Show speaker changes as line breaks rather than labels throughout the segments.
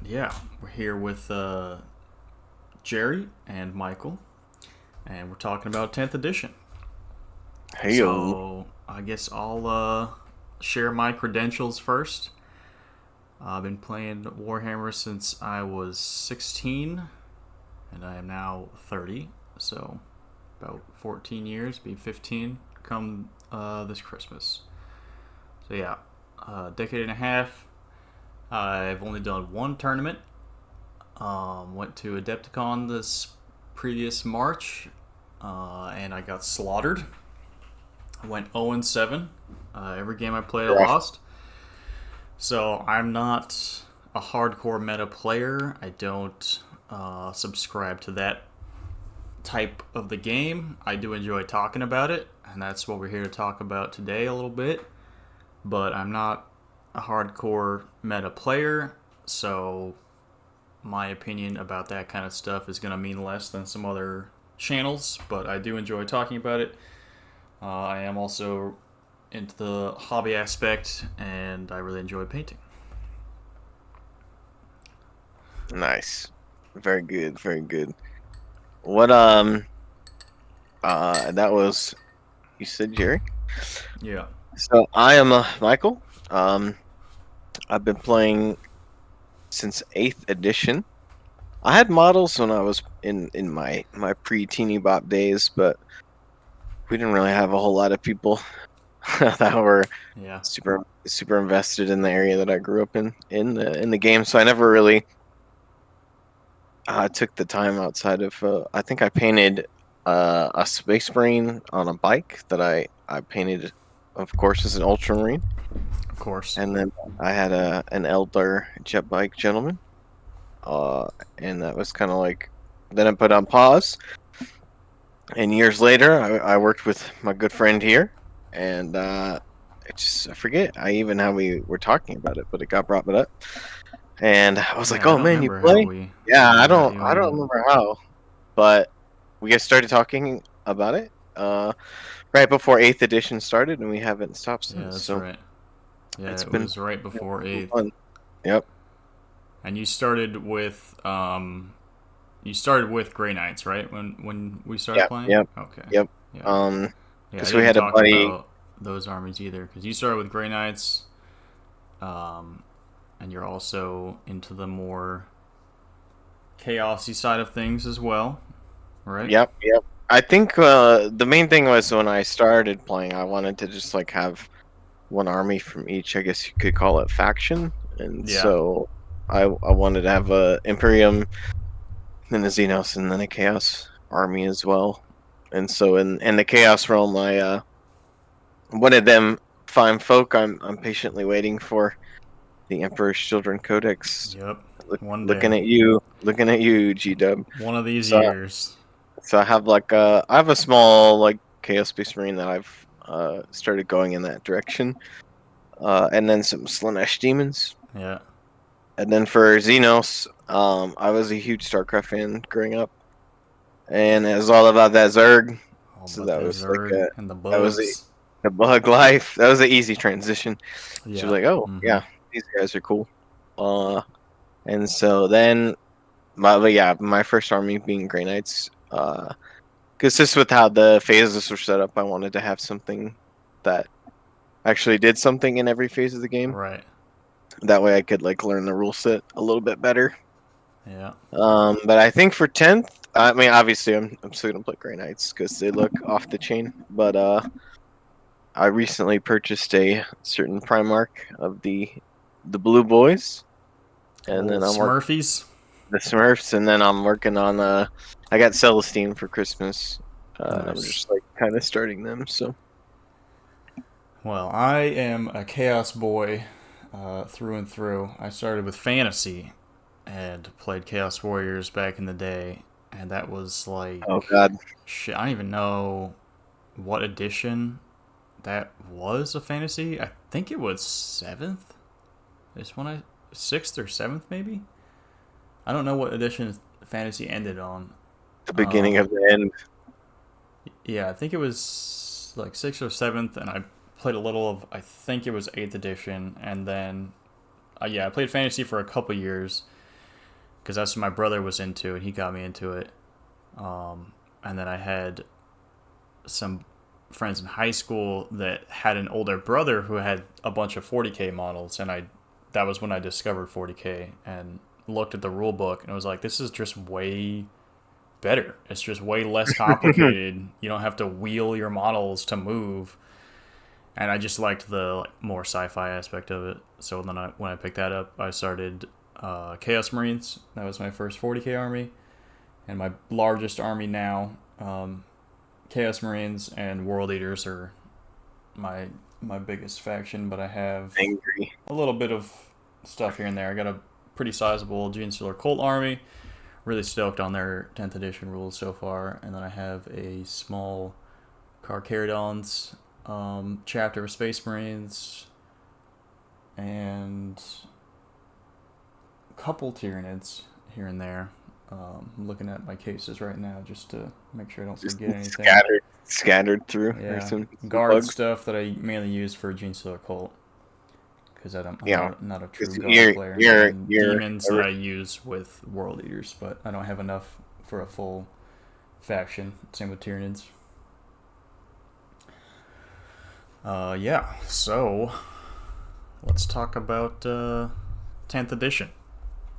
Yeah, we're here with Jerry and Michael, and we're talking about 10th edition.
Heyo.
So I guess I'll share my credentials first. I've been playing Warhammer since I was 16, and I am now 30. So about 14 years, be 15 come this Christmas. So yeah, a decade and a half. I've only done one tournament. Went to Adepticon this previous March, and I got slaughtered. I went 0-7. Every game I played, I
Rough.
lost. So I'm not a hardcore meta player. I don't subscribe to that type of the game. I do enjoy talking about it, and that's what we're here to talk about today a little bit. But I'm not a hardcore meta player, so my opinion about that kind of stuff is going to mean less than some other channels, but I do enjoy talking about it. I am also into the hobby aspect, and I really enjoy painting.
Nice. Very good, very good. What that was you said Jerry?
Yeah.
So I am Michael. Um I've been playing since 8th edition. I had models when I was in my pre-teeny bop days, but we didn't really have a whole lot of people that were
Yeah.
super invested in the area that I grew up in the game, so I never really took the time outside of. I think I painted a Space Marine on a bike that I painted, of course, as an Ultramarine,
Of course.
and then I had an Elder jet bike gentleman, uh, and that was kind of like. Then I put on pause, and years later, I worked with my good friend here, and I forget I even how we were talking about it, but it got brought up. And I was like,
Yeah, I
"Oh
don't
man, you
remember how
play?"
we
Yeah,
how we got you
I don't
in.
remember how, but we just started talking about it right before 8th edition started, and we haven't stopped
Yeah,
since.
that's
So
right. Yeah,
it's
it
been
was right before eighth,
fun. Yep.
and you started with Grey Knights, right? When we started
Yep.
playing.
Yep.
Okay.
Yep.
Yeah.
Um,
Yeah, I
because we
didn't
had a
talk
buddy.
about those armies either, because you started with Grey Knights, um, and you're also into the more chaosy side of things as well, right?
Yep. Yep. I think the main thing was when I started playing, I wanted to just like have one army from each. I guess you could call it faction, and
Yeah.
so I wanted to have a Imperium, then a Xenos, and then a Chaos army as well. And so in the Chaos realm, I one of them fine folk. I'm patiently waiting for the Emperor's Children Codex.
Yep. One
Looking
day.
at you, G Dub.
One of these
So
years.
so I have like I have a small like Chaos Space Marine that I've started going in that direction. And then some Slanesh demons.
Yeah.
And then for Xenos, I was a huge StarCraft fan growing up, and it was all about that Zerg.
All
So
about
that
that
was like
Zerg and the
that was
bugs.
the bug life. That was an easy transition. She was
Yeah.
like, "Oh
Mm-hmm.
yeah, these guys are cool." Uh, and so then but yeah, my first army being Grey Knights. Because just with how the phases were set up, I wanted to have something that actually did something in every phase of the game.
Right.
That way, I could like learn the rule set a little bit better.
Yeah.
But I think for 10th, I mean, obviously, I'm still gonna play Grey Knights because they look off the chain. But I recently purchased a certain Primarch of the Blue Boys, and
Old
then I'm working
Smurfies.
the Smurfs, and then I'm working on I got Celestine for Christmas, and I'm
Nice.
just like kind of starting them. So
Well, I am a Chaos boy through and through. I started with Fantasy and played Chaos Warriors back in the day, and that was
oh
like
god,
shit. I don't even know what edition that was of Fantasy. I think it was seventh. This one, sixth or seventh maybe. I don't know what edition Fantasy ended on.
the beginning of
Um,
the end.
yeah, I think it was like sixth or seventh, and I played a little of. I think it was eighth edition, and then yeah, I played Fantasy for a couple years, because that's what my brother was into, and he got me into it. And then I had some friends in high school that had an older brother who had a bunch of 40k models, and that was when I discovered 40k and looked at the rule book, and I was like, this is just way better. It's just way less complicated. You don't have to wheel your models to move, and I just liked the more sci-fi aspect of it. So then when I picked that up, I started Chaos Marines. That was my first 40k army, and my largest army now. Chaos Marines and World Eaters are my biggest faction, but I have
Angry.
a little bit of stuff here and there. I got a pretty sizable Genestealer Cult army. Really stoked on their 10th edition rules so far, and then I have a small Carcharodons chapter of Space Marines and a couple Tyranids here and there. I'm looking at my cases right now just to make sure I don't forget anything.
Scattered through.
Yeah,
some
guard
bugs.
stuff that I mainly use for Genestealer Cult because I'm not a true guard player. And demons that I use with World Eaters, but I don't have enough for a full faction. Same with Tyranids. Yeah, so let's talk about 10th edition.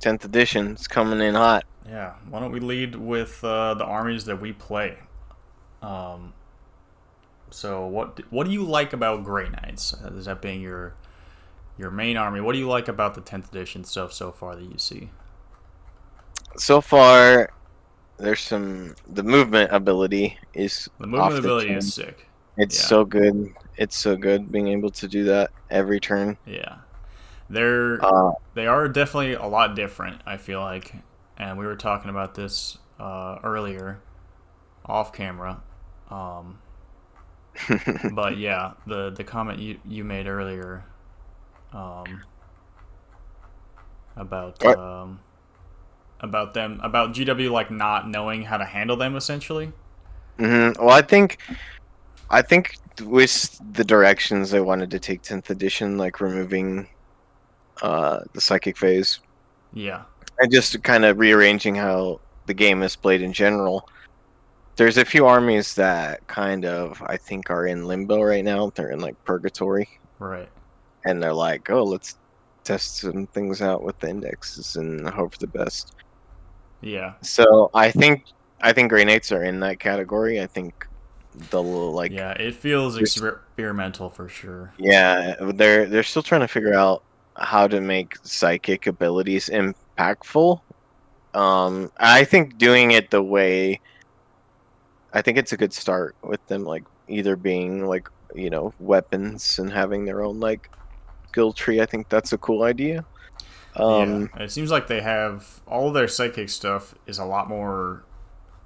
10th edition is coming in hot.
Yeah, why don't we lead with the armies that we play? So what do you like about Grey Knights? Is that being your main army? What do you like about the 10th edition stuff so far that you see?
So far, there's the movement ability is
The movement ability is sick.
It's so good. It's so good being able to do that every turn.
Yeah, they are definitely a lot different, I feel like, and we were talking about this earlier, off camera. But yeah, the comment you made earlier, about GW like not knowing how to handle them essentially.
Well, I think with the directions they wanted to take 10th edition, like removing the psychic phase,
Yeah,
and just kind of rearranging how the game is played in general. There's a few armies that kind of, I think, are in limbo right now. They're in like purgatory,
right.
and they're like, oh, let's test some things out with the indexes and hope for the best.
Yeah.
So I think Grey Knights are in that category. I think they'll like.
Yeah, it feels experimental for sure.
Yeah, they're still trying to figure out how to make psychic abilities impactful. I think doing it the way. I think it's a good start with them, like either being like weapons and having their own like skill tree. I think that's a cool idea.
Yeah, it seems like they have all their psychic stuff is a lot more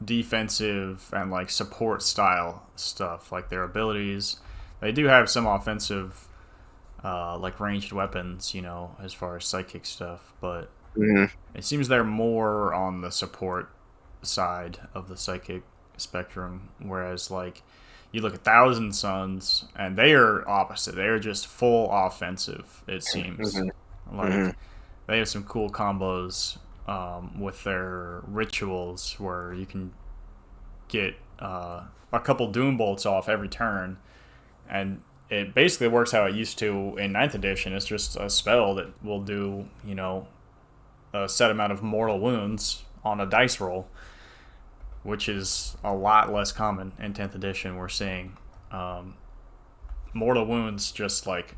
defensive and like support style stuff. Like their abilities, they do have some offensive, like ranged weapons, as far as psychic stuff. But it seems they're more on the support side of the psychic spectrum, whereas like you look at Thousand Suns and they are opposite. They are just full offensive. It seems like they have some cool combos with their rituals where you can get a couple Doom Bolts off every turn, and it basically works how it used to in 9th edition. It's just a spell that will do a set amount of mortal wounds on a dice roll, which is a lot less common in 10th edition. We're seeing mortal wounds just like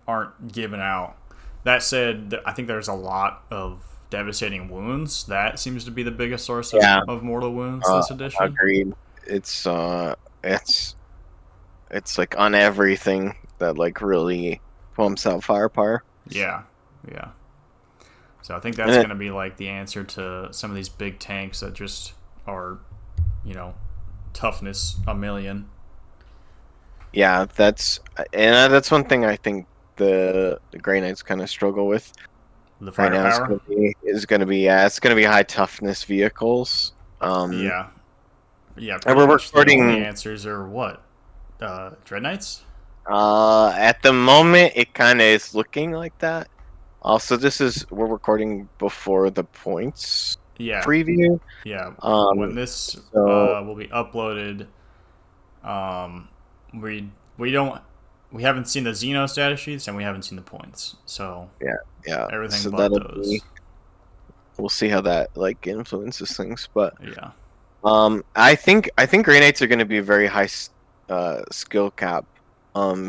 aren't given out. That said, I think there's a lot of devastating wounds. That seems to be the biggest source of mortal wounds this edition.
Agreed. It's like on everything that like really pumps out firepower.
Yeah. So I think that's going to be like the answer to some of these big tanks that just are, toughness a million.
Yeah, that's one thing I think the Grey Knights kind of struggle with.
The firepower
is going to be it's going to be high toughness vehicles.
Yeah.
And we're recording.
The answers are what? Dread Knights.
At the moment, it kind of is looking like that. Also, we're recording before the points
Yeah,
preview.
yeah. When
Um,
this
so
will be uploaded, um, we we don't we haven't seen the Xeno status sheets and we haven't seen the points, so
yeah, yeah.
everything
So
but
that'll be.
those.
We'll see how that like influences things, but
Yeah,
I think Grey Knights are going to be a very high skill cap,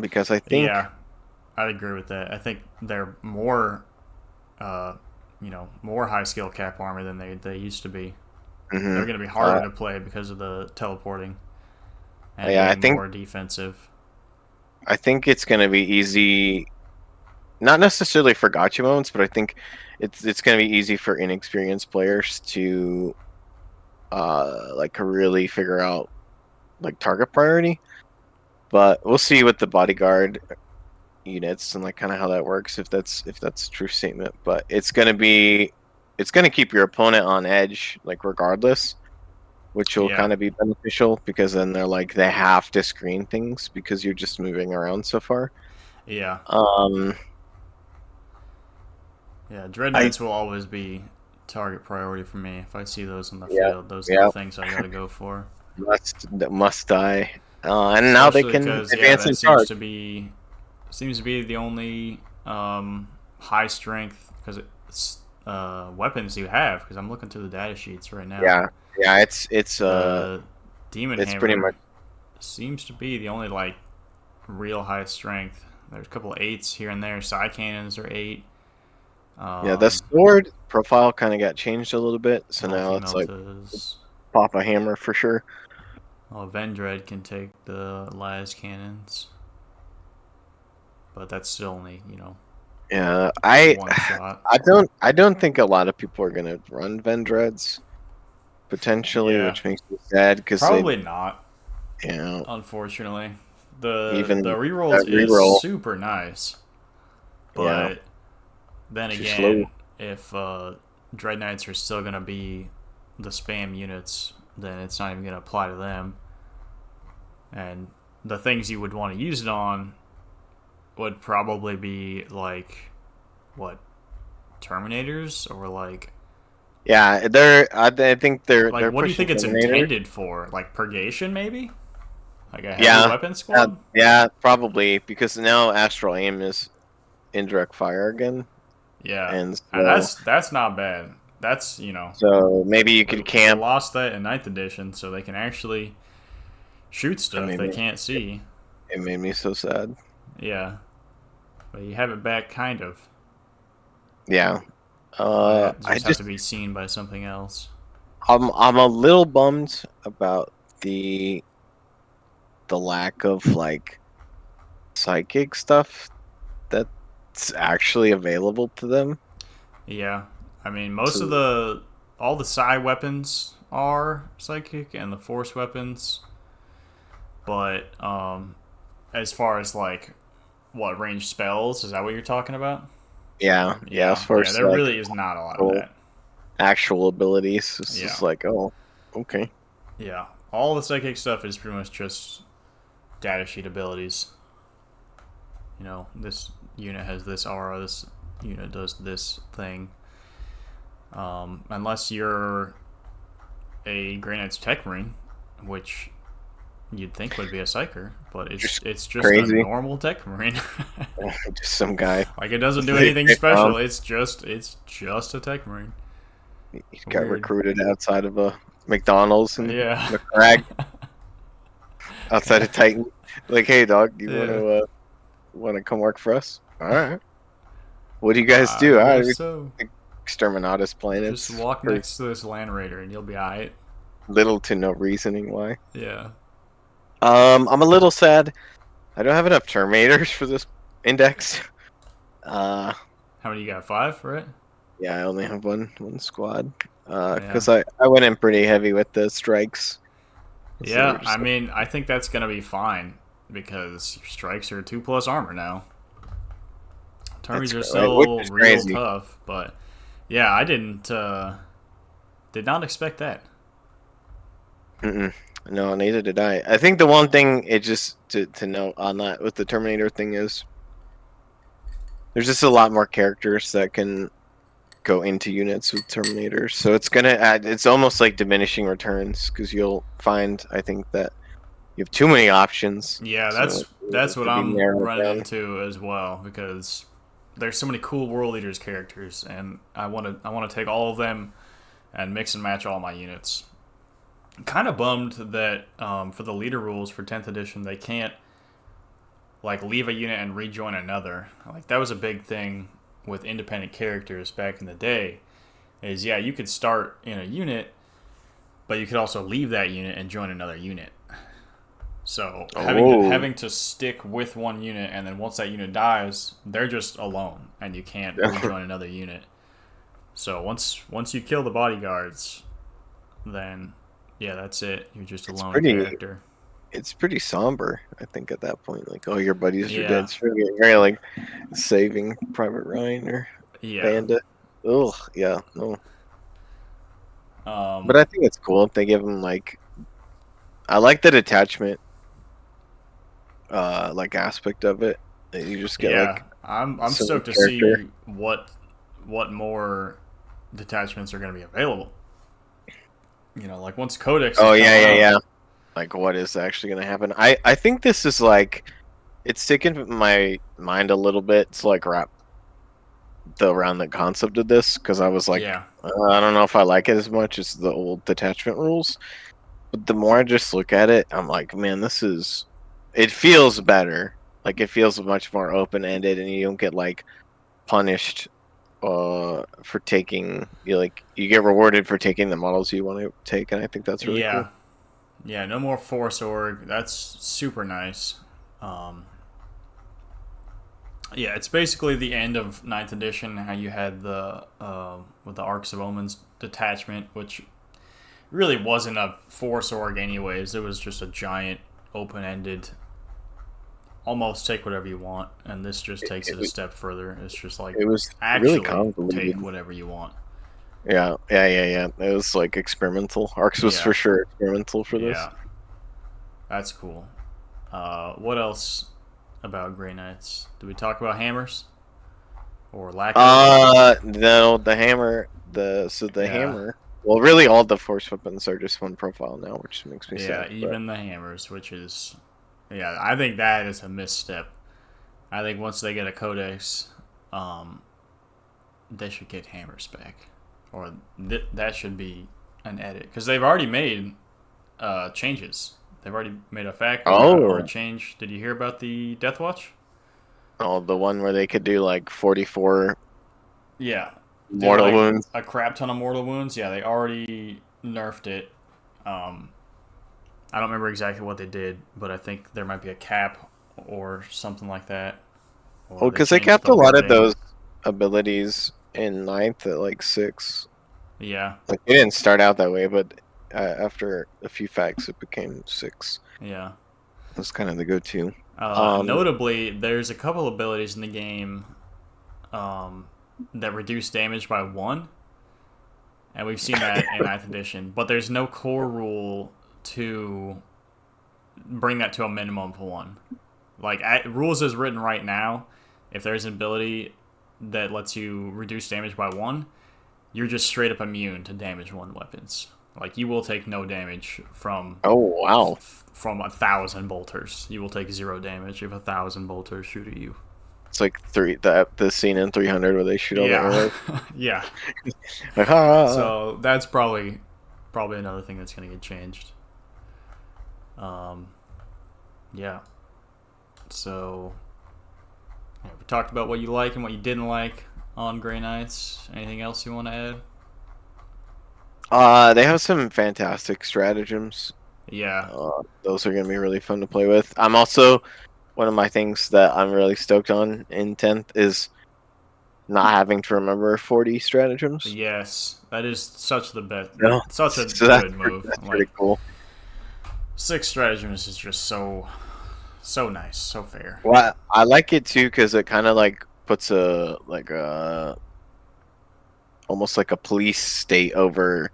because I think
yeah. I'd agree with that. I think they're more, uh, more high skill cap armor than they used to be. They're
mhm,
going to be
uh,
harder to play because of the teleporting and
yeah,
being more defensive.
I think it's going to be easy, not necessarily for gotcha moments, but I think it's going to be easy for inexperienced players to like really figure out like target priority. But we'll see with the bodyguard units and like kind of how that works, if that's a true statement. But it's gonna keep your opponent on edge like regardless, which will
Yeah,
kind of be beneficial because then they have to screen things because you're just moving around so far.
yeah,
um
yeah. Dread
I
Knights will always be target priority for me. If I see those in the
Yeah,
field, those are the
yeah,
things I got to go for.
must die. And now they
Especially
can
because
advance
that
and charge.
seems to be the only high strength because it's weapons you have. Because I'm looking through the data sheets right now.
Yeah, yeah,
The Demon
it's pretty
Hammer
much.
seems to be the only like real high strength. There's a couple of eights here and there. Side cannons are eight.
Yeah, the
Um,
sword profile kind of got changed a little bit, so now
Multi
it's like
meltas.
pop a hammer for sure.
Oh, Vendread can take the las cannons, but that's still only
Yeah, I
one shot.
I don't think a lot of people are gonna run Vendreads potentially,
Yeah,
which makes me sad because
probably not.
you know,
Unfortunately, the
even
rerolls
that
is
reroll,
super nice,
yeah,
but then
too slow.
again, if Dread Knights are still gonna be the spam units, then it's not even gonna apply to them. And the things you would want to use it on would probably be like what Terminators or
Yeah, I think they're
what do you
pushing
think it's
Terminator.
intended for? Like purgation, maybe? Like a heavy
Yeah,
weapon squad?
yeah, probably because now Astral Aim is indirect fire again,
Yeah,
and
and that's not bad. That's
so maybe you could
they
camp.
lost that in Ninth Edition, so they can actually shoot
I
stuff
mean,
they can't see.
it made me so sad.
Yeah, but you have it back, kind of.
Yeah.
Might
I
just have to
just
be seen by something else.
I'm a little bummed about the lack of like psychic stuff that's actually available to them.
Yeah, I mean, most of
So
the all the psi weapons are psychic, and the force weapons, but as far as like what range spells, is that what you're talking about?
yeah, yeah. As
Yeah,
far
yeah.
as
There
like
really is not a lot of
actual,
that.
actual abilities, it's
Yeah,
just like, oh, okay.
yeah. All the psychic stuff is pretty much just datasheet abilities. This unit has this aura. This unit does this thing. Unless you're a Grey Knight's Tech Marine, which you'd think would be a psyker, but it's
Just
it's just a
crazy.
normal Tech Marine.
Just some guy.
Like it doesn't do
They
anything
found
special. It's just a Tech Marine.
he got
Weird.
recruited outside of a McDonald's in
Yeah.
McCrag, outside of Titan. Like, hey, dog, you
Yeah.
want to come work for us? All right. What do you guys
I
do? All right,
guess
we
so.
Exterminatus
Just
planets
walk
for
next to this Land Raider and you'll be alright.
little to no reasoning why.
Yeah.
I'm a little sad. I don't have enough Terminators for this index. Uh,
How many you got? Five, right?
yeah, I only have one squad.
Yeah.
Because I went in pretty heavy with the strikes. So they were
Yeah, I
just like,
mean, I think that's gonna be fine because your strikes are 2+ armor now. Termies are
which
still
is
real
crazy.
tough, but yeah, I did not expect that.
Mm-mm. No, neither did I. I think the one thing it just to note on that with the Terminator thing is there's just a lot more characters that can go into units with Terminators. So it's gonna add. It's almost like diminishing returns because you'll find, I think, that you have too many options.
Yeah,
So
that's
it
what
could be
I'm
narrowed
running
down.
into as well because there's so many cool World Leaders characters, and I want to take all of them and mix and match all my units. Kind of bummed that for the leader rules for 10th edition they can't like leave a unit and rejoin another. Like that was a big thing with independent characters back in the day. Is yeah, you could start in a unit, but you could also leave that unit and join another unit. So
Oh,
having to stick with one unit, and then once that unit dies, they're just alone, and you can't rejoin another unit. So once you kill the bodyguards, then yeah, that's it. You're just a
it's
lone
pretty.
character.
It's pretty somber. I think at that point, like, oh, your buddies are dead.
Yeah,
It's very like Saving Private Ryan or
yeah.
Bandit. Ugh, yeah, no. But
Um,
I think it's cool if they give them like. I like the detachment, like aspect of it. That you just get
yeah.
like
I'm
some
stoked to
character.
see what more detachments are going to be available. Like once
Oh
codexes come
yeah, yeah,
out.
yeah. Like what is actually gonna happen? I think this is like it's taken my mind a little bit to like wrap around the concept of this because I was like,
Yeah,
I don't know if I like it as much as the old detachment rules. But the more I just look at it, I'm like, man, this is. It feels better. Like it feels much more open ended, and you don't get like punished for taking. You get rewarded for taking the models you want to take, and I think that's really
yeah,
cool.
yeah. No more force org. That's super nice. Um, Yeah, it's basically the end of Ninth Edition. How you had the with the Arcs of Omens detachment, which really wasn't a force org anyways. It was just a giant open-ended, almost take whatever you want. And this just
It,
takes
it,
it a
wa-
step further. It's just like
it was really
actually take
convoluted.
whatever you want.
Yeah, yeah, yeah, yeah. It was like experimental. Arcs was for
Yeah,
sure experimental for this.
yeah, that's cool. What else about Grey Knights? Do we talk about hammers or lack of?
No, the hammer. The
Yeah,
hammer. Well, really, all the force weapons are just one profile now, which makes me sad.
yeah,
But
even the hammers, which is yeah, I think that is a misstep. I think once they get a codex, um, they should get hammers back, or that should be an edit because they've already made changes. They've already made a factor or a
oh,
change. Did you hear about the Death Watch?
oh, the one where they could do like 44
Yeah, do
mortal
like
wounds.
a crap ton of mortal wounds. Yeah, they already nerfed it. Um, I don't remember exactly what they did, but I think there might be a cap or something like that,
Oh,
or they
because they
changed
kept
the
a lot of
wording.
those abilities in ninth at like 6.
Yeah,
Like it didn't start out that way, but after a few facts, it became 6.
yeah.
That's kind of the go-to. Um,
Notably, there's a couple abilities in the game um, that reduce damage by one, and we've seen that in Ninth Edition. But there's no core rule to bring that to a minimum of one. Like rules as written right now, if there's an ability that lets you reduce damage by one, you're just straight up immune to damage one weapons. Like you will take no damage
oh wow,
from 1,000 bolters. You will take zero damage if 1,000 bolters shoot at you.
it's like the scene in 300 where they shoot all the
Yeah,
arrows.
yeah.
Like, ah.
So that's probably another thing that's gonna get changed. Um, yeah. So yeah, we talked about what you like and what you didn't like on Grey Knights. Anything else you want to add?
They have some fantastic stratagems.
Yeah,
Those are gonna be really fun to play with. I'm also one of my things that I'm really stoked on in 10th is not having to remember 40 stratagems.
yes, that is such the best,
No,
such a
so
good move.
that's pretty
Like
cool.
six stratagems is just so nice, so fair.
Well, I like it too because it kind of like puts a almost like a police state over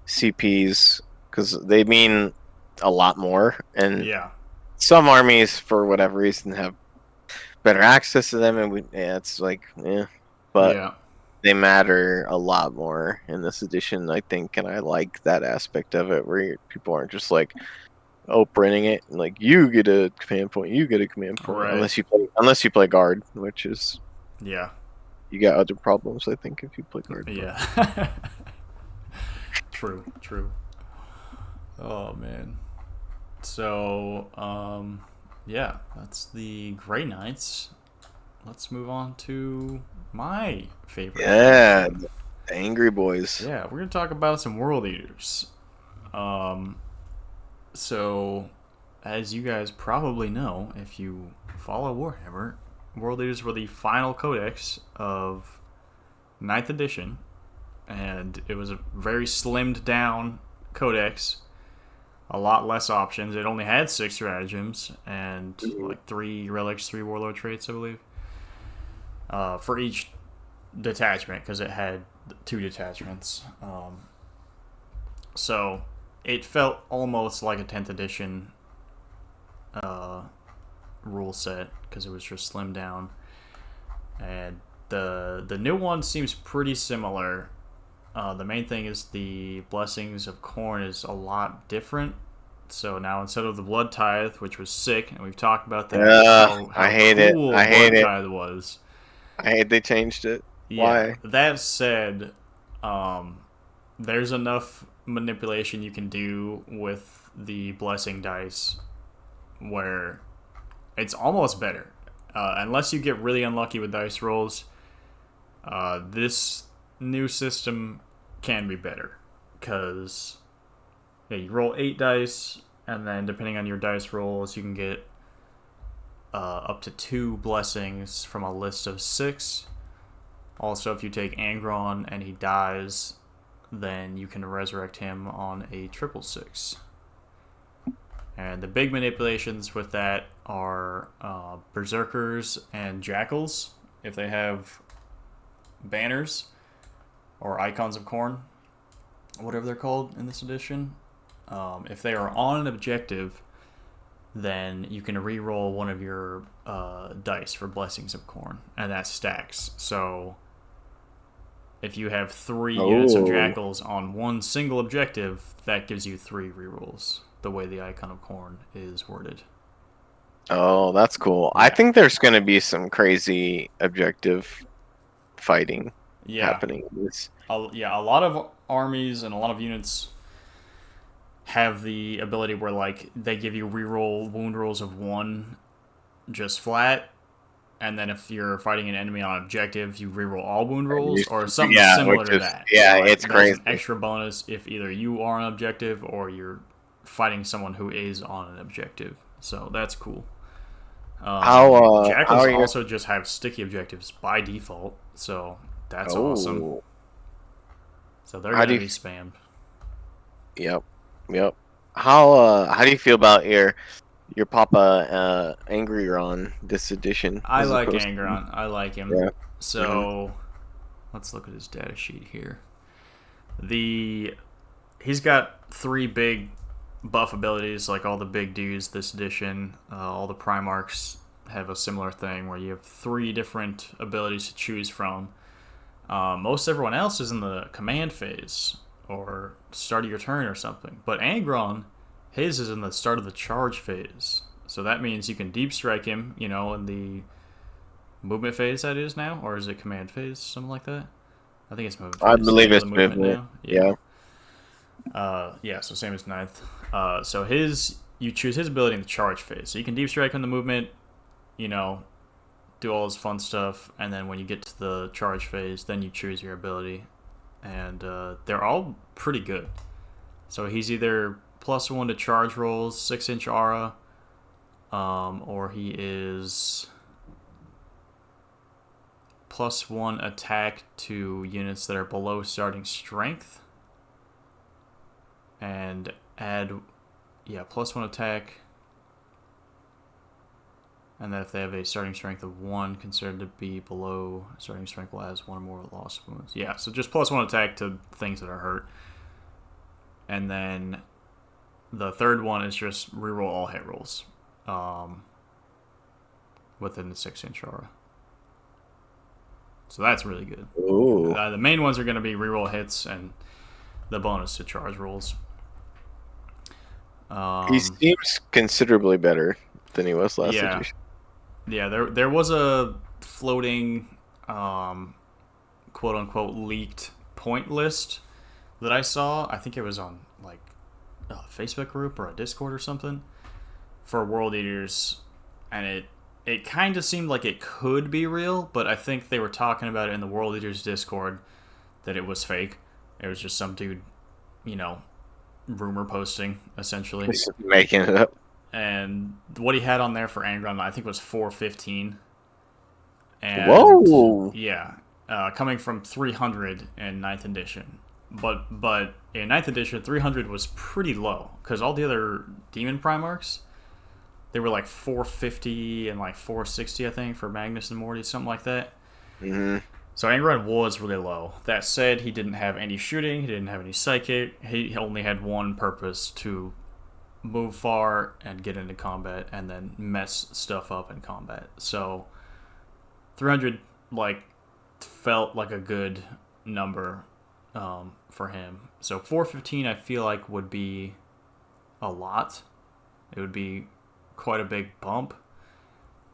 CPs because they mean a lot more, and
Yeah,
some armies for whatever reason have better access to them, and it's like, yeah, but
Yeah.
they matter a lot more in this edition, I think, and I like that aspect of it where people aren't just like, oh, printing it and like you get a command point, you get a command point,
Right.
unless you play guard, which is
Yeah.
you got other problems, I think, if you play guard. But
Yeah. True. True. Oh man. So, yeah, that's the Grey Knights. Let's move on to my favorite
yeah,
faction.
the Angry Boys.
Yeah, we're gonna talk about some World Eaters. Um, so, as you guys probably know, if you follow Warhammer, World Eaters were the final codex of Ninth Edition, and it was a very slimmed down codex, a lot less options. It only had 6 stratagems and like 3 relics, 3 warlord traits, I believe, for each detachment because it had 2 detachments. So it felt almost like a 10th edition uh, rule set because it was just slimmed down. And the new one seems pretty similar. The main thing is the Blessings of Corn is a lot different. So now instead of the Blood Tithe, which was sick, and we've talked about that,
I
how
hate it.
cool
I hate
Blood
it.
Tithe was.
I hate they changed it.
Yeah.
Why?
That said, um, there's enough manipulation you can do with the blessing dice where it's almost better. Unless you get really unlucky with dice rolls, this new system can be better. Because yeah, you roll 8 dice, and then depending on your dice rolls, you can get up to 2 blessings from a list of 6. Also, if you take Angron and he dies, then you can resurrect him on a 666. And the big manipulations with that are Berserkers and Jackals, if they have banners or icons of corn, whatever they're called in this edition. If they are on an objective, then you can re-roll one of your dice for Blessings of Corn, and that stacks. So if you have 3 units of
Oh,
Jackals on one single objective, that gives you 3 rerolls, the way the icon of corn is worded.
oh, that's cool. I
Yeah.
think there's gonna be some crazy objective fighting
Yeah.
happening. This
Yeah, a lot of armies and a lot of units have the ability where, like, they give you reroll wound rolls of 1 just flat, and then if you're fighting an enemy on objective, you reroll all wound rolls, or something
yeah,
similar
which
to
is
that. Where
yeah,
like
it's
there's
crazy.
an extra bonus if either you are on objective or you're fighting someone who is on an objective. So that's cool.
How
Jackals
are you?
also just have sticky objectives by default, so that's awesome.
Oh,
So they're
how do
gonna
you?
be spammed.
Yep, yep. How do you feel about your Papa Angry on this edition
I
as
like
opposed to
Angron. I like him.
yeah? Hmm.
So let's look at his data sheet here. The He's got 3 big buff abilities, like all the big dudes this edition. All the Primarchs have a similar thing where you have 3 different abilities to choose from. Most everyone else is in the command phase or start of your turn or something. But Angron, his is in the start of the charge phase. So that means you can deep strike him, in the movement phase that is now, or is it command phase, something like that? I think it's movement
I
phase.
believe
Into
it's
the movement
movement.
now. Yeah.
Yeah.
Yeah, so same as ninth. So you choose his ability in the charge phase. So you can deep strike on the movement, you know, do all his fun stuff, and then when you get to the charge phase, then you choose your ability, and they're all pretty good. So he's either +1 to charge rolls, 6-inch aura, or he is +1 attack to units that are below starting strength, and add +1 attack. And then if they have a starting strength of 1, considered to be below starting strength, will add 1 more lost wounds. Yeah, so just +1 attack to things that are hurt. And then the third one is just reroll all hit rolls. within the 6-inch aura. So that's really good.
Ooh.
The main ones are going to be reroll hits and the bonus to charge rolls.
He seems considerably better than he was last
Yeah.
edition.
Yeah, there was a floating, quote unquote, leaked point list that I saw. I think it was on like a Facebook group or a Discord or something for World Eaters, and it kind of seemed like it could be real, but I think they were talking about it in the World Eaters Discord that it was fake. It was just some dude, rumor posting essentially.
He's making it up.
And what he had on there for Angron, I think, was 415. And
Whoa!
yeah, coming from 300 in 9th edition. But in 9th edition, 300 was pretty low because all the other Demon Primarchs, they were like 450 and like 460, I think, for Magnus and Morty, something like that.
Mm-hmm.
So Angron was really low. That said, he didn't have any shooting, he didn't have any psychic. He only had one purpose: to move far and get into combat and then mess stuff up in combat. So 300 felt like a good number for him. So 415 I feel like would be a lot. It would be quite a big bump.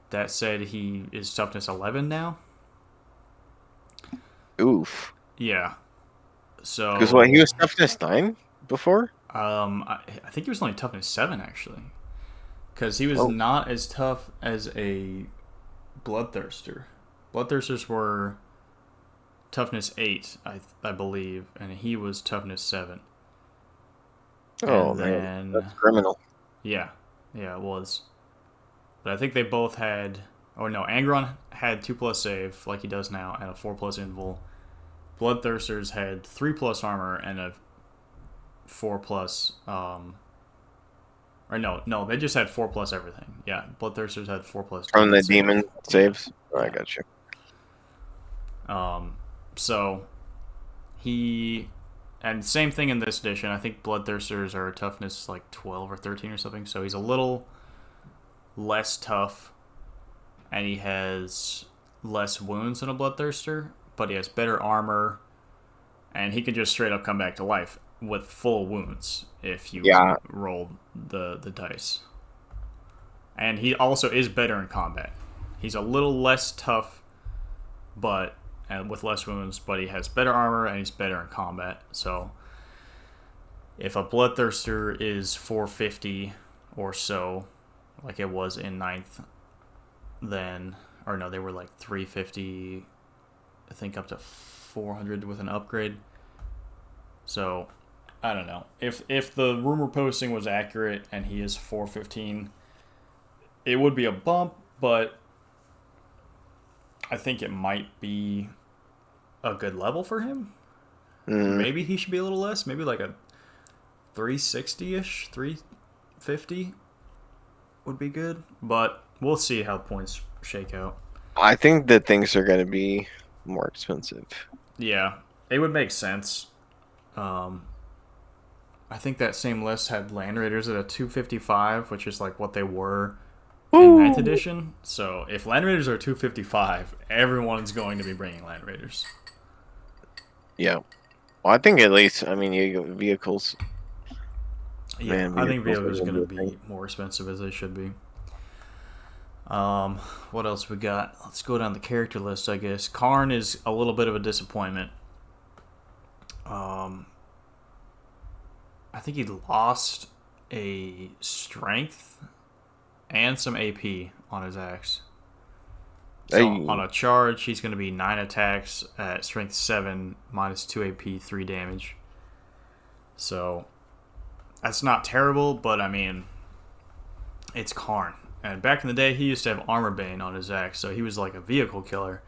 That said, he is toughness 11 now.
Oof.
Yeah. So
Because he was toughness 9 before?
I think he was only toughness 7 actually, because he was not as tough as a Bloodthirster. Bloodthirsters were toughness 8, I believe, and he was toughness 7.
Oh man, that's criminal.
Yeah, it was. But I think they both had. Oh no, Angron had 2+ save like he does now, and a 4+ invul. Bloodthirsters had 3+ armor and a 4+. Or no, they just had 4+ everything. Yeah, Bloodthirsters had 4+
from the demon saves. Oh,
yeah.
I got you.
So he, and same thing in this edition. I think Bloodthirsters are toughness like 12 or 13 or something. So he's a little less tough, and he has less wounds than a Bloodthirster, but he has better armor, and he can just straight up come back to life with full wounds if you roll the dice. And he also is better in combat. He's a little less tough, but with less wounds, but he has better armor and he's better in combat. So if a Bloodthirster is 450 or so, like it was in 9th, then, or no, they were like 350, I think up to 400 with an upgrade. So I don't know. If the rumor posting was accurate and he is 415, it would be a bump, but I think it might be a good level for him. Maybe he should be a little less. Maybe like a 360-ish, 350 would be good. But we'll see how points shake out.
I think that things are going to be more expensive.
Yeah, it would make sense. I think that same list had Land Raiders at a 255, which is like what they were in 9th edition. So if Land Raiders are 255, everyone's going to be bringing Land Raiders.
Yeah. Well, I think at least, I mean, you got vehicles.
Yeah, I think vehicles are going to be more expensive as they should be. What else we got? Let's go down the character list, I guess. Karn is a little bit of a disappointment. I think he lost a strength and some AP on his axe. So on a charge, he's going to be 9 attacks at strength 7, minus 2 AP, 3 damage. So that's not terrible, but I mean, it's Karn. And back in the day, he used to have Armor Bane on his axe, so he was like a vehicle killer.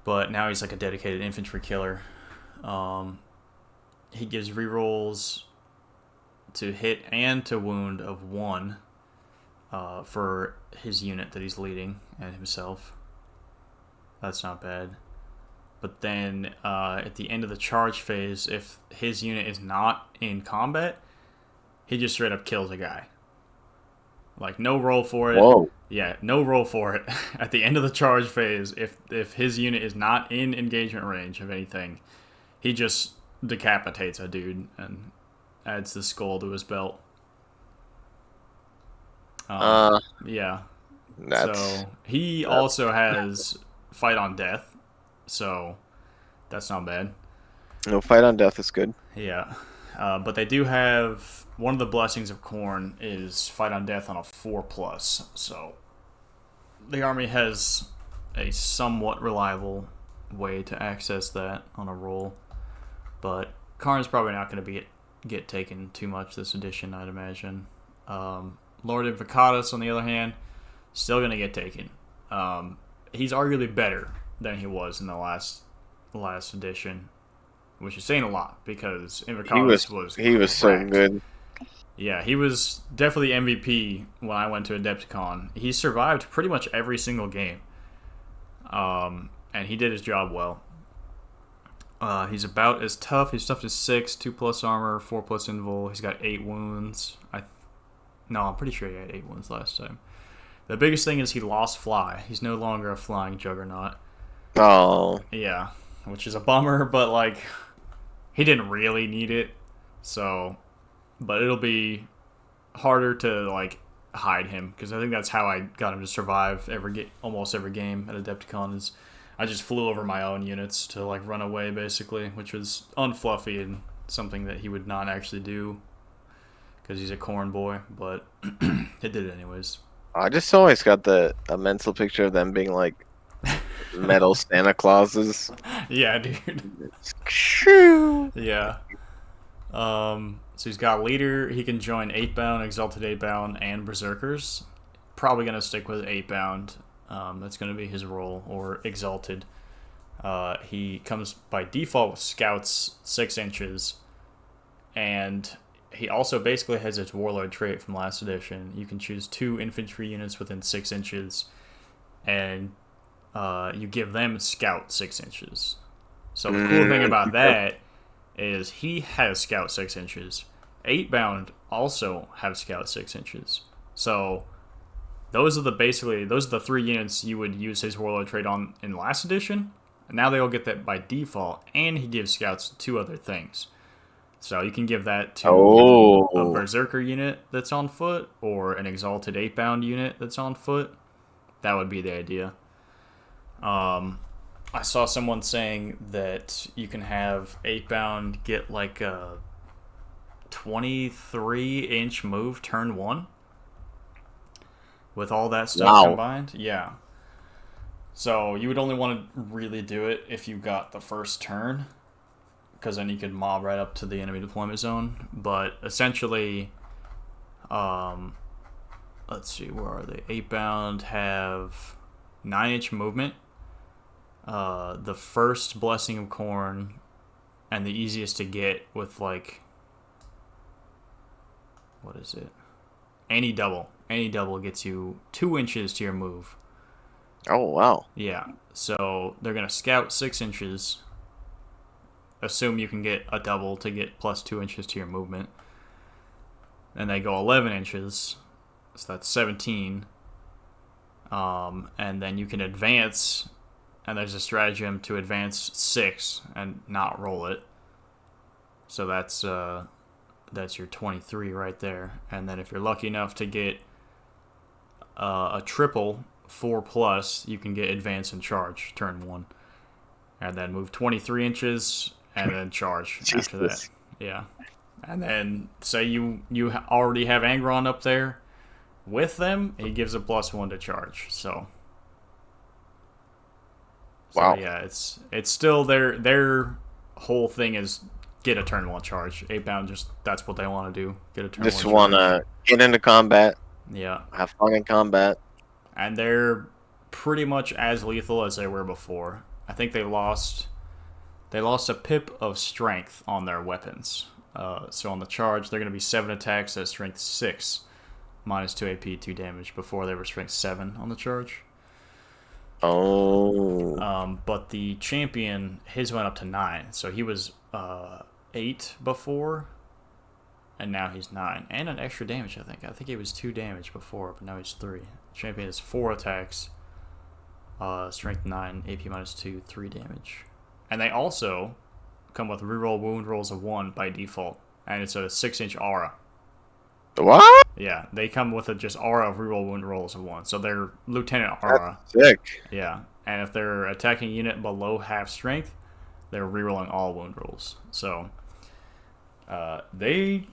But now he's like a dedicated infantry killer. He gives rerolls to hit and to wound of 1 for his unit that he's leading and himself. That's not bad. But then at the end of the charge phase, if his unit is not in combat, he just straight up kills a guy. Like, no roll for it.
Whoa.
Yeah, no roll for it. At the end of the charge phase, if his unit is not in engagement range of anything, he just decapitates a dude and adds the skull to his belt.
Uh,
Yeah.
that's
So he
that.
also has fight on death, so that's not bad.
No, fight on death is good.
Yeah. But they do have one of the blessings of Khorne is fight on death on a 4+. So the army has a somewhat reliable way to access that on a roll. But Karn's probably not going to get taken too much this edition, I'd imagine. Lord Invocatus, on the other hand, still going to get taken. He's arguably better than he was in the last edition, which is saying a lot because Invocatus was
he was so
cracked.
good.
Yeah, he was definitely MVP when I went to Adepticon. He survived pretty much every single game, and he did his job well. He's about as tough. He's tough as 6, 2+ armor, 4+ invul. He's got 8 wounds. I'm pretty sure he had 8 wounds last time. The biggest thing is he lost fly. He's no longer a flying juggernaut.
Oh,
Yeah, which is a bummer, but like he didn't really need it. So, but it'll be harder to like hide him because I think that's how I got him to survive almost every game at Adepticon. Is I just flew over my own units to like run away basically, which was unfluffy and something that he would not actually do because he's a Khorne boy, but he did it anyways.
I just always got a mental picture of them being like metal Santa Clauses.
Yeah, dude.
Shoo.
Yeah. So he's got leader. He can join 8-bound, Exalted 8-bound, and Berserkers. Probably going to stick with 8-bound. That's going to be his role, or Exalted. He comes by default with Scouts 6 inches, and he also basically has its Warlord trait from last edition. You can choose 2 infantry units within 6 inches, and you give them Scout 6 inches. So the cool thing about that is he has Scout 6 inches. 8-bound also have Scout 6 inches. So those are the 3 units you would use his Warlord trait on in last edition. And now they all get that by default, and he gives Scouts 2 other things. So you can give that to a Berserker unit that's on foot, or an Exalted 8-bound unit that's on foot. That would be the idea. I saw someone saying that you can have 8-bound get like a 23-inch move turn 1 with all that stuff combined. Yeah. So you would only want to really do it if you got the first turn, because then you could mob right up to the enemy deployment zone. But essentially, let's see, where are they? 8-bound have 9-inch movement. The first Blessing of Khorne, and the easiest to get with like, what is it? Any double gets you 2 inches to your move.
Oh, wow.
Yeah, so they're gonna scout 6 inches. Assume you can get a double to get plus 2 inches to your movement. And they go 11 inches, so that's 17. And then you can advance, and there's a stratagem to advance 6 and not roll it. So that's your 23 right there. And then if you're lucky enough to get a triple 4+, you can get advance and charge turn 1, and then move 23 inches and then charge after that. Yeah, and then say you already have Angron up there with them, he gives a +1 to charge. So
Wow.
Yeah, it's still their whole thing is get a turn 1 charge. 8-bound, just that's what they want to do. Get a turn 1 charge.
Just want to get into combat.
Yeah.
Have fun in combat.
And they're pretty much as lethal as they were before. I think they lost a pip of strength on their weapons. So on the charge, they're going to be 7 attacks at strength 6, -2 AP, 2 damage. Before they were strength 7 on the charge.
Oh.
But the champion, his went up to 9. So he was 8 before, and now he's 9. And an extra damage, I think. I think he was 2 damage before, but now he's 3. Champion has 4 attacks, strength 9, AP minus 2, 3 damage. And they also come with reroll wound rolls of 1 by default, and it's a 6-inch aura.
What?
Yeah, they come with a just aura of reroll wound rolls of 1. So they're Lieutenant Aura.
That's sick.
Yeah, and if they're attacking a unit below half strength, they're rerolling all wound rolls. So they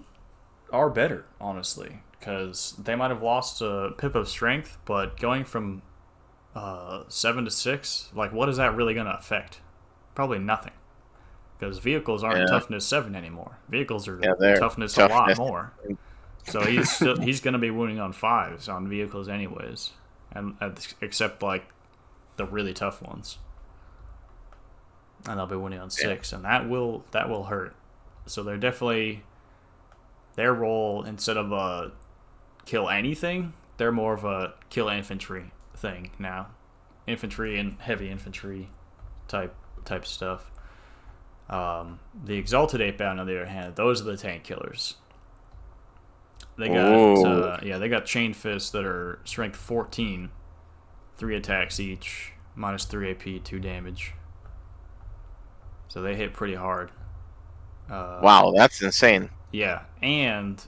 are better, honestly, because they might have lost a pip of strength, but going from 7 to 6, like, what is that really going to affect? Probably nothing. Because vehicles aren't toughness 7 anymore. Vehicles are toughness a lot more. So he's going to be wounding on 5s on vehicles anyways, and except like the really tough ones. And they'll be wounding on 6, and that will hurt. So they're definitely, their role, instead of a kill anything, they're more of a kill infantry thing now. Infantry and heavy infantry type stuff. The Exalted 8-Bound, on the other hand, those are the tank killers. They got they got chain fists that are strength 14, 3 attacks each, minus 3 AP, 2 damage. So they hit pretty hard.
Wow, that's insane.
Yeah, and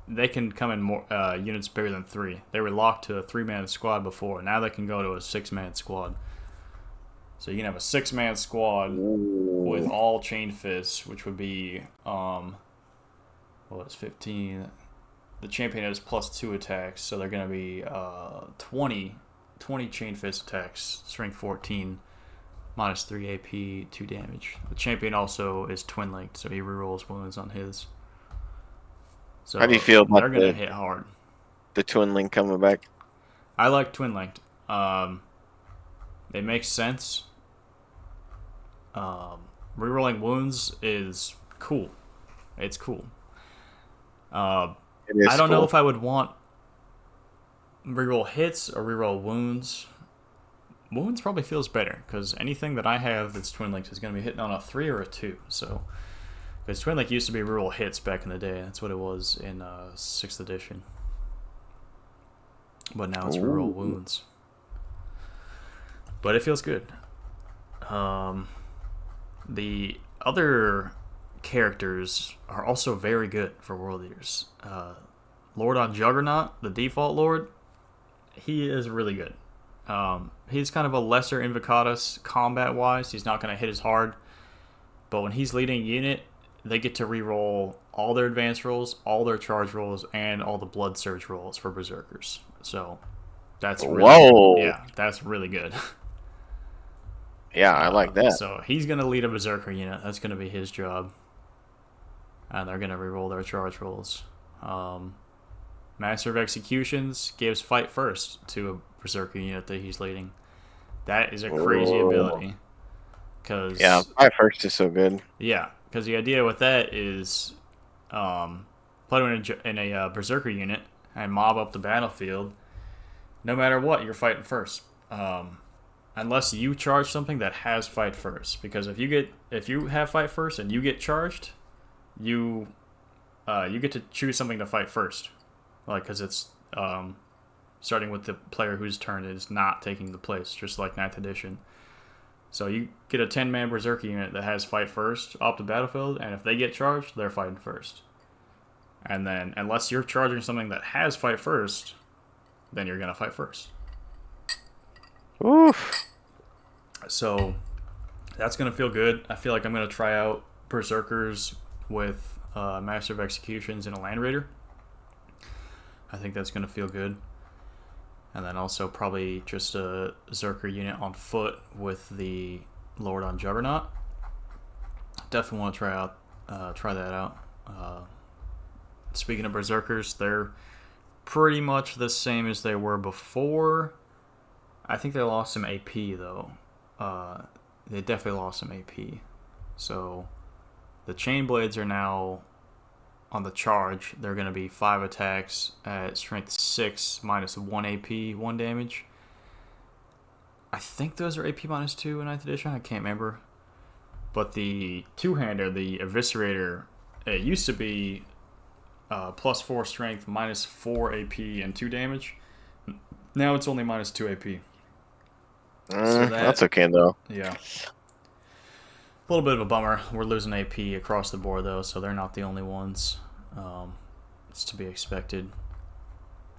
they can come in more units bigger than 3. They were locked to a 3-man squad before. Now they can go to a 6-man squad. So you can have a 6-man squad with all chain fists, which would be 15. The champion has plus 2 attacks, so they're going to be 20 chain fist attacks, strength 14, minus 3 AP, 2 damage. The champion also is twin linked, so he rerolls wounds on his. So
how do you feel about
they're going to hit hard?
The twin link coming back?
I like twin linked. It makes sense. Rerolling wounds is cool. It's cool. I don't know if I would want reroll hits or reroll wounds. Wounds probably feels better, because anything that I have that's twin linked is going to be hitting on a 3 or a 2. So, because twin link used to be reroll hits back in the day. That's what it was in 6th edition. But now it's reroll wounds. But it feels good. The other characters are also very good for World Eaters. Lord on Juggernaut, the default Lord, he is really good. He's kind of a lesser Invocatus combat-wise. He's not going to hit as hard. But when he's leading a unit, they get to reroll all their advance rolls, all their charge rolls, and all the blood surge rolls for Berserkers. So that's that's really good.
Yeah, I like that.
So he's going to lead a Berserker unit. That's going to be his job. And they're going to reroll their charge rolls. Master of Executions gives fight first to a Berserker unit that he's leading. That is a crazy ability.
Fight first is so good.
Yeah, because the idea with that is put him in a Berserker unit and mob up the battlefield. No matter what, you're fighting first. Unless you charge something that has fight first. Because if you have fight first and you get charged, you get to choose something to fight first, like, because it's starting with the player whose turn is not taking the place, just like 9th edition. So you get a 10-man Berserker unit that has fight first off the battlefield, and if they get charged, they're fighting first. And then, unless you're charging something that has fight first, then you're gonna fight first.
Oof.
So that's gonna feel good. I feel like I'm gonna try out Berserkers with Master of Executions and a Land Raider. I think that's going to feel good. And then also probably just a Berserker unit on foot with the Lord on Juggernaut. Definitely want to try that out. Speaking of Berserkers, they're pretty much the same as they were before. I think they lost some AP though. They definitely lost some AP. So the chain blades are now on the charge. They're going to be 5 attacks at strength 6 minus 1 AP, 1 damage. I think those are AP minus 2 in 9th edition. I can't remember. But the two-hander, the Eviscerator, it used to be plus 4 strength, minus 4 AP, and 2 damage. Now it's only minus 2 AP. So
That's okay though.
Yeah. A little bit of a bummer. We're losing AP across the board though, so they're not the only ones. It's to be expected.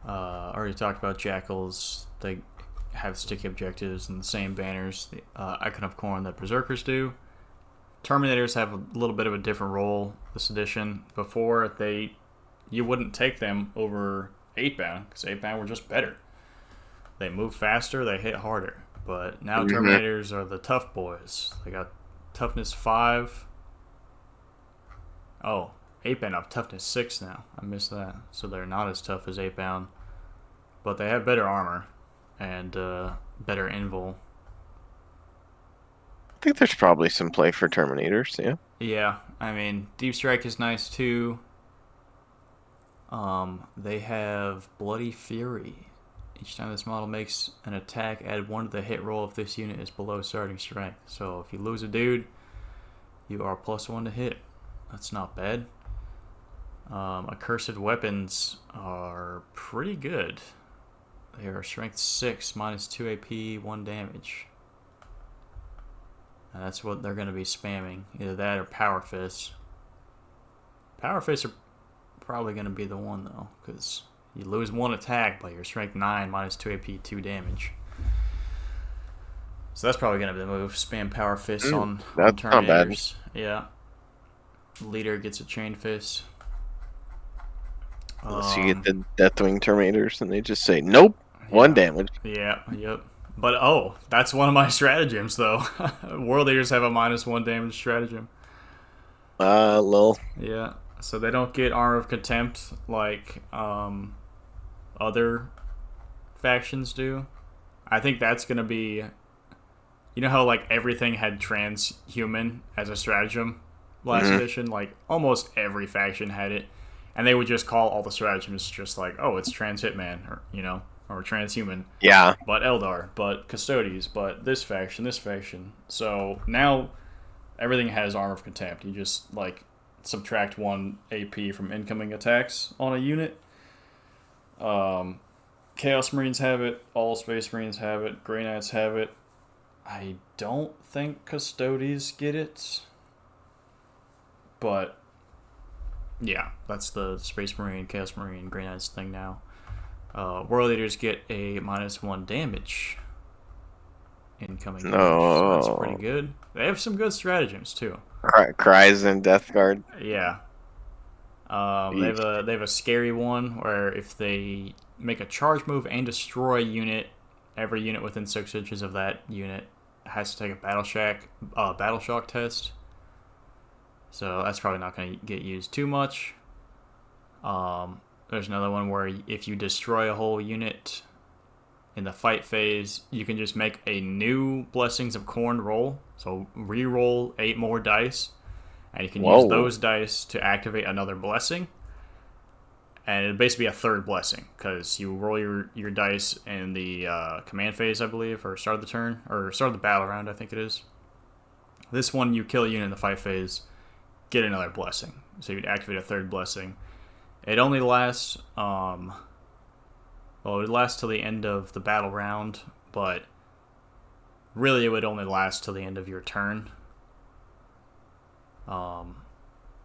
Already talked about Jackals. They have sticky objectives and the same banners, the Icon of Corn, that Berserkers do. Terminators have a little bit of a different role this edition. Before, you wouldn't take them over 8-bound, because 8-bound were just better. They move faster, they hit harder. But now Terminators are the tough boys. They got toughness 5. Oh, 8-bound have toughness 6 now. I missed that. So they're not as tough as 8-bound. But they have better armor and better invul.
I think there's probably some play for Terminators, yeah.
Yeah, I mean, Deep Strike is nice too. They have Bloody Fury. Each time this model makes an attack, add 1 to the hit roll if this unit is below starting strength. So if you lose a dude, you are +1 to hit. That's not bad. Accursed Weapons are pretty good. They are strength 6, minus 2 AP, 1 damage. And that's what they're going to be spamming. Either that or Power Fists. Power Fists are probably going to be the one, though, because you lose 1 attack, but you're strength 9, minus 2 AP, 2 damage. So that's probably going to be the move. Spam Power Fists on
Terminators. Not bad.
Yeah. Leader gets a Chain Fist.
So you get the Deathwing Terminators, and they just say, nope, 1 damage.
Yeah, yep. But, that's one of my stratagems, though. World Eaters have a -1 damage stratagem.
Lol.
Yeah, so they don't get Armor of Contempt like other factions do. I think that's going to be... You know how, like, everything had transhuman as a stratagem last edition? Like, almost every faction had it. And they would just call all the stratagems just like, oh, it's trans hitman, or or transhuman.
Yeah.
But Eldar, but Custodes, but this faction. So now everything has Armor of Contempt. You just like subtract 1 AP from incoming attacks on a unit. Chaos Marines have it. All Space Marines have it. Grey Knights have it. I don't think Custodes get it, but yeah, that's the Space Marine, Chaos Marine, Grey Knights thing now. World Eaters get a -1 damage incoming damage, so that's pretty good. They have some good stratagems too.
Cries and Death Guard.
Yeah. They have a scary one where if they make a charge move and destroy a unit, every unit within 6 inches of that unit has to take a battle shock test. So that's probably not going to get used too much. There's another one where if you destroy a whole unit in the fight phase, you can just make a new Blessings of Corn roll. So re-roll 8 more dice, and you can use those dice to activate another blessing. And it'd basically be a third blessing, because you roll your dice in the command phase, I believe, or start of the turn, or start of the battle round, I think it is. This one, you kill a unit in the fight phase, get another blessing. So you'd activate a third blessing. It only lasts, it lasts till the end of the battle round, but really it would only last till the end of your turn. And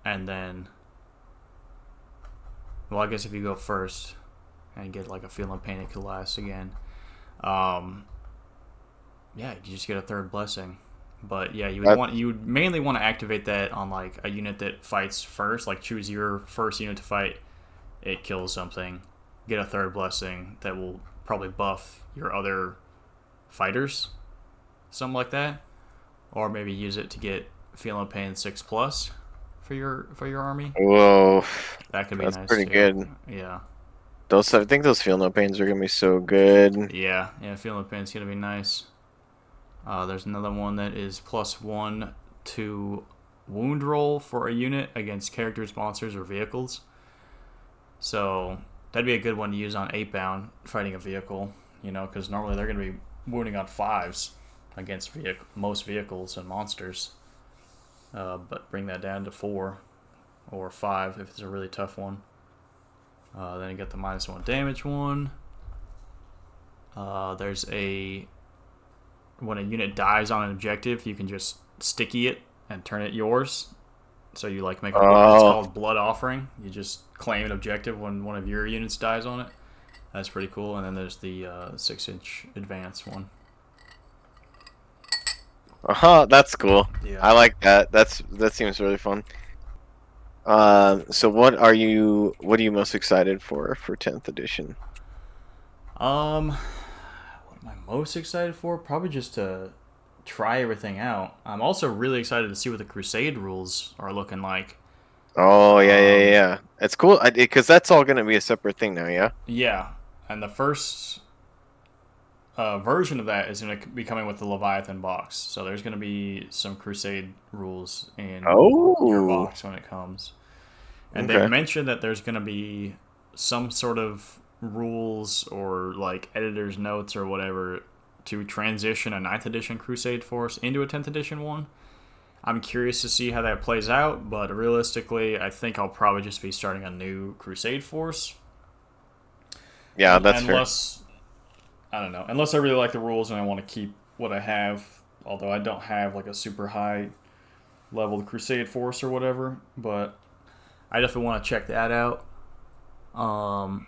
then, well, I guess if you go first and get like a Feel and Pain, it could last again. Yeah, you just get a third blessing. But yeah, you would mainly want to activate that on like a unit that fights first. Like choose your first unit to fight. It kills something. Get a third blessing that will probably buff your other fighters, something like that. Or maybe use it to get Feel and Pain 6+ for your army.
Whoa,
that could be
that's
nice.
Pretty
too.
good.
Yeah.
I think those Feel No Pains are gonna be so good.
Yeah, Feel No Pain's gonna be nice. There's another one that is +1 to wound roll for a unit against characters, monsters, or vehicles. So that'd be a good one to use on 8-bound fighting a vehicle, because normally they're going to be wounding on 5s against most vehicles and monsters. But bring that down to 4 or 5 if it's a really tough one. Then you get the -1 damage one. There's when a unit dies on an objective, you can just sticky it and turn it yours. So you like make it's
Oh,
called Blood Offering. You just claim an objective when one of your units dies on it. That's pretty cool. And then there's the 6-inch advance one.
that's cool.
Yeah.
I like that. That seems really fun. So what are you most excited for 10th edition?
What am I most excited for? Probably just to try everything out. I'm also really excited to see what the Crusade rules are looking like.
Oh,
Um,
yeah. It's cool because that's all gonna be a separate thing now, yeah.
yeah, and the first version of that is going to be coming with the Leviathan box. So there's going to be some Crusade rules in your
Oh,
box when it comes. And they've
okay.
mentioned that there's going to be some sort of rules or like editor's notes or whatever to transition a 9th edition Crusade force into a 10th edition one. I'm curious to see how that plays out, but realistically, I think I'll probably just be starting a new Crusade force.
Yeah, that's fair.
Unless, I don't know, unless I really like the rules and I want to keep what I have, although I don't have like a super high leveled Crusade force or whatever, but I definitely want to check that out. Um,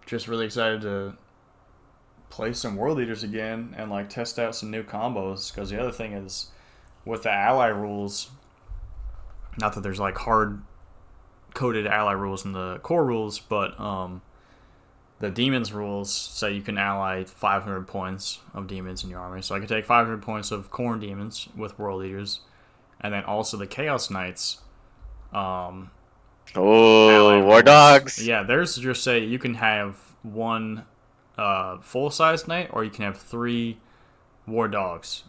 just really excited to play some World Eaters again and like test out some new combos. Because the other thing is with the ally rules, not that there's like hard coded ally rules in the core rules, but the demons rules say you can ally 500 points of demons in your army. So I could take 500 points of Khorne demons with World Eaters, and then also the Chaos Knights. Um, Ally
Oh, War
rules.
Dogs.
Yeah, there's just say you can have one full size knight, or you can have 3 war dogs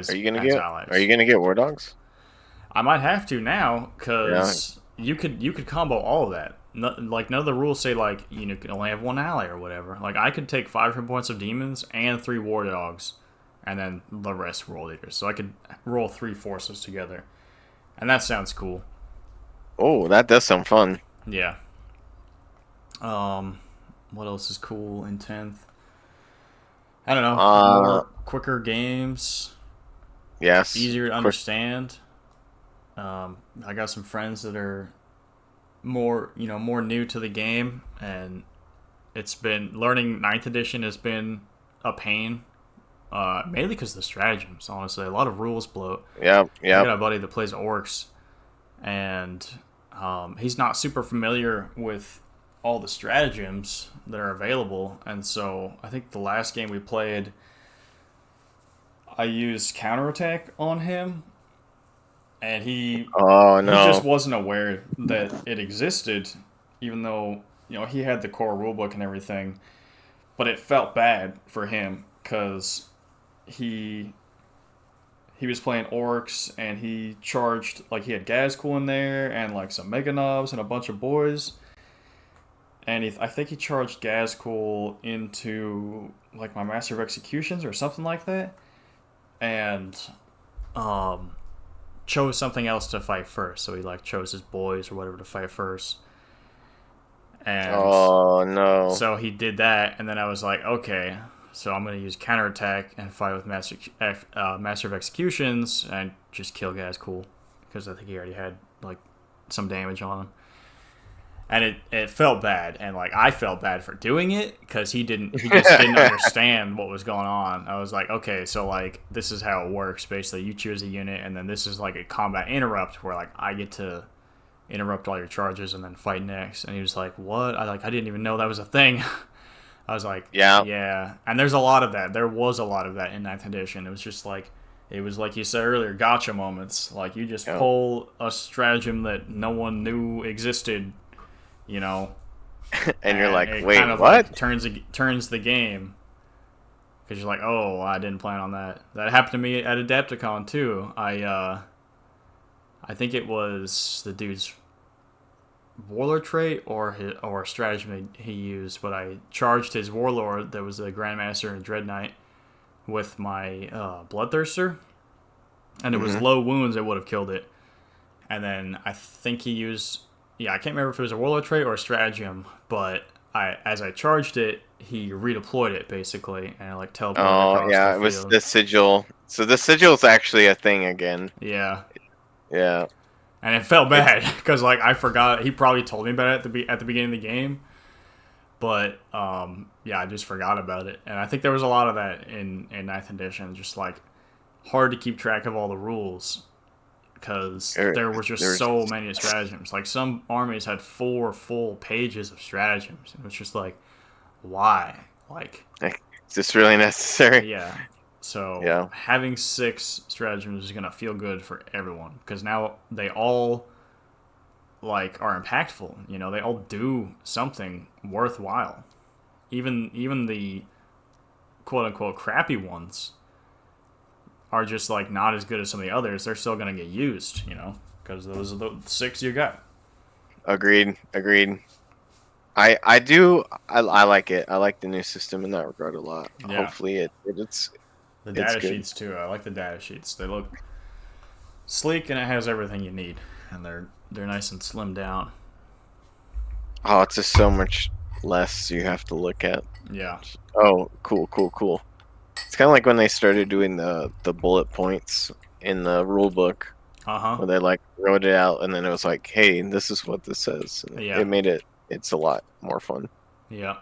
Are
as
you gonna
as
get
allies.
War Dogs?
I might have to now
Yeah.
because you could combo all of that. No, like none of the rules say like you can only have one ally or whatever. Like I could take 500 points of demons and 3 war dogs, and then the rest World Eaters. So I could roll 3 forces together, and that sounds cool.
Oh, that does sound fun.
Yeah. Um, what else is cool in 10th? I don't know.
Uh,
More quicker games,
yes.
easier to
Quick.
understand. I got some friends that are more new to the game, and it's been learning 9th edition has been a pain. Mainly because of the stratagems. Honestly, a lot of rules bloat.
Yep.
I
Yep.
got a buddy that plays orcs, and he's not super familiar with all the stratagems that are available. And so I think the last game we played, I used counterattack on him, and
Oh
he just
no.
wasn't aware that it existed, even though he had the core rulebook and everything. But it felt bad for him because he he was playing orcs and he charged like he had Gazcool in there and like some Mega Knobs and a bunch of boys. And I think he charged Gazcool into like my Master of Executions or something like that, and um, chose something else to fight first. So he like chose his boys or whatever to fight first, and
Oh no.
so he did that. And then I was like, okay, so I'm gonna use counterattack and fight with Master of Executions and just kill Gazcool because I think he already had like some damage on him. And it felt bad, and like I felt bad for doing it because he just didn't understand what was going on. I was like, okay, so like this is how it works. Basically, you choose a unit, and then this is like a combat interrupt where like I get to interrupt all your charges and then fight next. And he was like, what? I didn't even know that was a thing. I was like,
Yeah.
yeah. And there's a lot of that. There was a lot of that in 9th edition. It was just like it was like you said earlier, gotcha moments. Like you just
Yeah.
pull a stratagem that no one knew existed, you know,
And you're
and
like,
it
wait,
kind of like
what?
turns the game because you're like, oh, I didn't plan on that. That happened to me at Adepticon too. I think it was the dude's warlord trait or stratagem he used, but I charged his warlord that was a grandmaster and dread knight with my bloodthirster, and it was
Hmm.
low wounds that would have killed it. And then I think he used yeah, I can't remember if it was a warlord trait or a stratagem, but as I charged it, he redeployed it basically, and like teleported
Oh
across the
yeah, it was
field.
the sigil. So the sigil's actually a thing again.
Yeah,
Yeah,
and it felt
it's
bad because like I forgot. He probably told me about it at the beginning of the game, but yeah, I just forgot about it. And I think there was a lot of that in ninth edition, just like hard to keep track of all the rules because
there,
there was just
there's
so many stratagems. Like some armies had 4 full pages of stratagems, and it's just like, why? Like,
is this really necessary?
yeah. So
Yeah,
having 6 stratagems is gonna feel good for everyone because now they all like are impactful. You know, they all do something worthwhile. Even the quote unquote crappy ones are just like not as good as some of the others. They're still gonna get used. You know, because those are the 6 you got.
agreed, agreed. I like it. I like the new system in that regard a lot.
Yeah.
Hopefully
The
it's
data
good.
sheets too. I like the data sheets. They look sleek and it has everything you need, and they're nice and slimmed down.
Oh, it's just so much less you have to look at.
Yeah.
Oh, cool, cool, cool. It's kind of like when they started doing the bullet points in the rule book,
Uh huh.
where they like wrote it out and then it was like, hey, this is what this says. And
Yeah.
it made it's a lot more fun.
Yeah.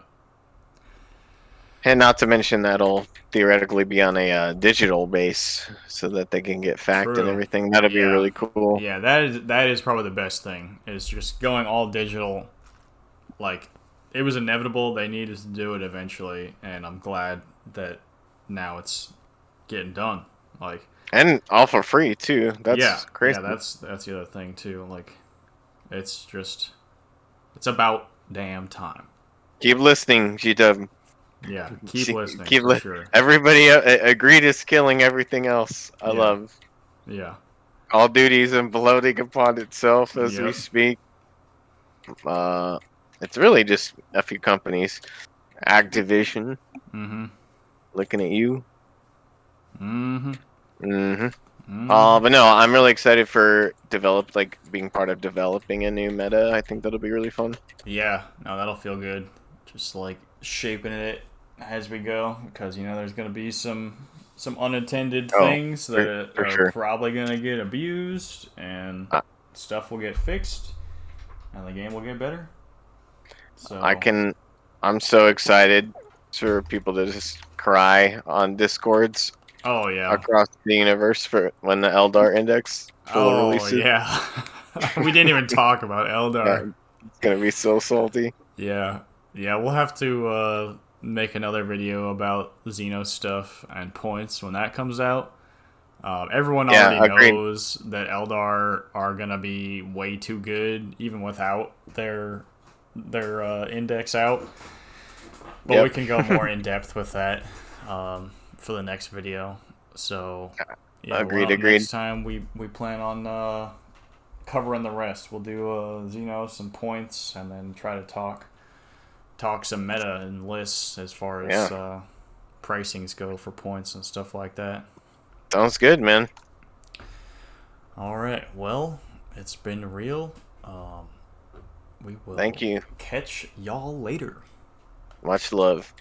And not to mention that'll theoretically be on a digital base so that they can get fact and
True.
everything. That'd be
Yeah.
really cool.
Yeah. That is probably the best thing. Is just going all digital. Like, it was inevitable. They needed to do it eventually, and I'm glad that now it's getting done. Like,
And all for free too.
yeah.
That's
Yeah.
crazy.
That's the other thing too. Like, it's just it's about damn time.
Keep listening, GW.
Yeah. Keep listening
Keep
for sure.
everybody agreed is killing everything else. I
Yeah.
love
Yeah.
all duties and bloating upon itself as we
Yep.
speak. Uh, it's really just a few companies. Activision,
Mm-hmm.
looking at you.
Mm-hmm.
hmm
Mm-hmm.
But no, I'm really excited for being part of developing a new meta. I think that'll be really fun.
Yeah, no, that'll feel good. Just like shaping it as we go, because you know there's gonna be some unintended
Oh,
things
for,
that
for
are
sure.
probably gonna get abused, and
I,
stuff will get fixed, and the game will get better.
I
So,
can. I'm so excited for people to just cry on discords
oh yeah,
across the universe for when the Eldar Index full
oh
releases.
yeah. We didn't even talk about
Yeah,
Eldar.
it's gonna be so salty.
Yeah, yeah, we'll have to make another video about Xeno stuff and points when that comes out. Everyone already
Yeah, agreed.
knows that Eldar are gonna be way too good, even without their index out. But we
Yep.
can go more in depth with that for the next video. So yeah,
Agreed.
well,
Agreed.
next time we plan on covering the rest. We'll do Xeno, some points, and then try to talk some meta and lists as far as
Yeah.
pricings go for points and stuff like that.
Sounds good, man.
All right. Well, it's been real. We will
Thank you.
catch y'all later.
Much love.